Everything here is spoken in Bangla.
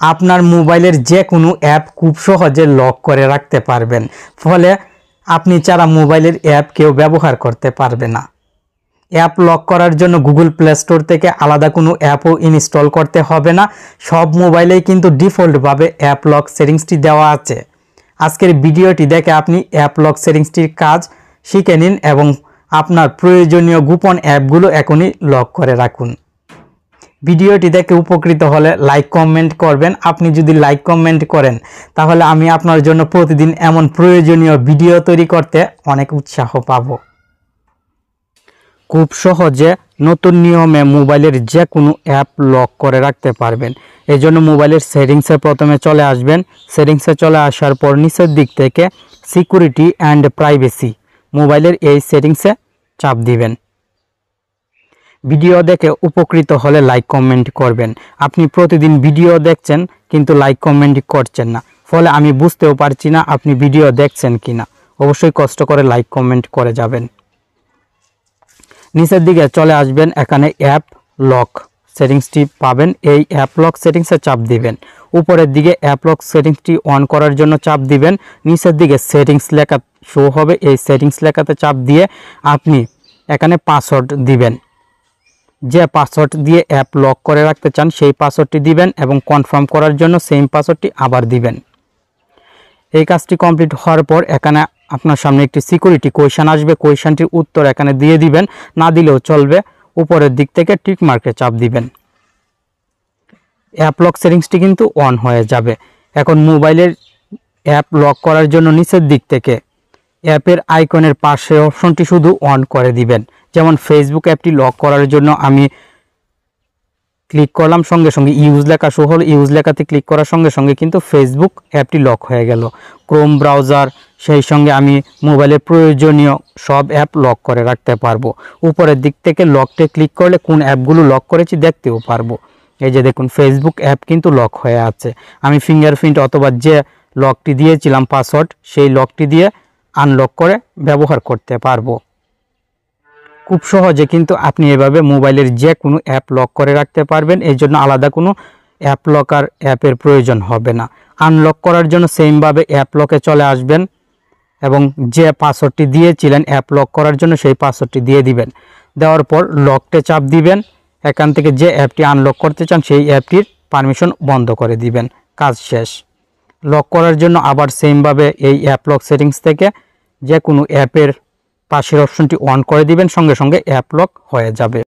আপনার মোবাইলের যে কোনো অ্যাপ খুব সহজে লক করে রাখতে পারবেন। ফলে আপনি ছাড়া মোবাইলের অ্যাপ কেউ ব্যবহার করতে পারবে না। অ্যাপ লক করার জন্য গুগল প্লে স্টোর থেকে আলাদা কোনো অ্যাপও ইনস্টল করতে হবে না। সব মোবাইলেই কিন্তু ডিফল্টভাবে অ্যাপ লক সেটিংসটি দেওয়া আছে। আজকের ভিডিওটি দেখে আপনি অ্যাপ লক সেটিংসটির কাজ শিখে নিন এবং আপনার প্রয়োজনীয় গোপন অ্যাপগুলো এখনই লক করে রাখুন। ভিডিওটি দেখে উপকৃত হলে লাইক কমেন্ট করবেন। আপনি যদি লাইক কমেন্ট করেন তাহলে আমি আপনার জন্য প্রতিদিন এমন প্রয়োজনীয় ভিডিও তৈরি করতে অনেক উৎসাহ পাব। খুব সহজে নতুন নিয়মে মোবাইলের যে কোনো অ্যাপ লক করে রাখতে পারবেন। এই জন্য মোবাইলের সেটিংসে প্রথমে চলে আসবেন। সেটিংসে চলে আসার পর নিচের দিক থেকে সিকিউরিটি অ্যান্ড প্রাইভেসি মোবাইলের এই সেটিংসে চাপ দিবেন। ভিডিও দেখে উপকৃত হলে লাইক কমেন্ট করবেন। আপনি প্রতিদিন ভিডিও দেখছেন কিন্তু লাইক কমেন্ট করছেন না, ফলে আমি বুঝতেও পারছি না আপনি ভিডিও দেখছেন কিনা। অবশ্যই কষ্ট করে লাইক কমেন্ট করে যাবেন। নিচের দিকে চলে আসবেন, এখানে অ্যাপ লক সেটিংসটি পাবেন। এই অ্যাপ লক সেটিংসে চাপ দিবেন। উপরের দিকে অ্যাপ লক সেটিংসটি অন করার জন্য চাপ দিবেন। নিচের দিকে সেটিংস লেখা শো হবে, এই সেটিংস লেখাতে চাপ দিয়ে আপনি এখানে পাসওয়ার্ড দিবেন। যে পাসওয়ার্ড দিয়ে অ্যাপ লক করে রাখতে চান সেই পাসওয়ার্ডটি দিবেন এবং কনফার্ম করার জন্য সেম পাসওয়ার্ডটি আবার দিবেন। এই কাজটি কমপ্লিট হওয়ার পর এখানে আপনার সামনে একটি সিকিউরিটি কোয়েশ্চেন আসবে। কোয়েশ্চেনটির উত্তর এখানে দিয়ে দিবেন, না দিলেও চলবে। উপরের দিক থেকে টিক মার্কে চাপ দিবেন। অ্যাপ লক সেটিংসটি কিন্তু অন হয়ে যাবে। এখন মোবাইলের অ্যাপ লক করার জন্য নিচের দিক থেকে অ্যাপের আইকনের পাশে অপশনটি শুধু অন করে দিবেন। যেমন ফেসবুক অ্যাপটি লক করার জন্য আমি ক্লিক করলাম, সঙ্গে সঙ্গে ইউজ লেখা শো হল। ইউজ লেখাতে ক্লিক করার সঙ্গে সঙ্গে কিন্তু ফেসবুক অ্যাপটি লক হয়ে গেল। ক্রোম ব্রাউজার সেই সঙ্গে আমি মোবাইলের প্রয়োজনীয় সব অ্যাপ লক করে রাখতে পারবো। উপরের দিক থেকে লকটে ক্লিক করলে কোন অ্যাপগুলো লক করেছি দেখতেও পারবো। এই যে দেখুন ফেসবুক অ্যাপ কিন্তু লক হয়ে আছে। আমি ফিঙ্গারপ্রিন্ট অথবা যে লকটি দিয়েছিলাম পাসওয়ার্ড সেই লকটি দিয়ে আনলক করে ব্যবহার করতে পারবো। খুব সহজে কিন্তু আপনি এভাবে মোবাইলের যে কোনো অ্যাপ লক করে রাখতে পারবেন। এই জন্য আলাদা কোনো অ্যাপ লকার অ্যাপের প্রয়োজন হবে না। আনলক করার জন্য সেমভাবে অ্যাপ লকে চলে আসবেন এবং যে পাসওয়ার্ডটি দিয়েছিলেন অ্যাপ লক করার জন্য সেই পাসওয়ার্ডটি দিয়ে দিবেন। দেওয়ার পর লকটে চাপ দিবেন। এখান থেকে যে অ্যাপটি আনলক করতে চান সেই অ্যাপটির পারমিশন বন্ধ করে দিবেন। কাজ শেষ। লক করার জন্য আবার সেমভাবে এই অ্যাপ লক সেটিংস থেকে যে কোনো অ্যাপের পাশের অপশনটি অন করে দিবেন, সঙ্গে সঙ্গে অ্যাপ লক হয়ে যাবে।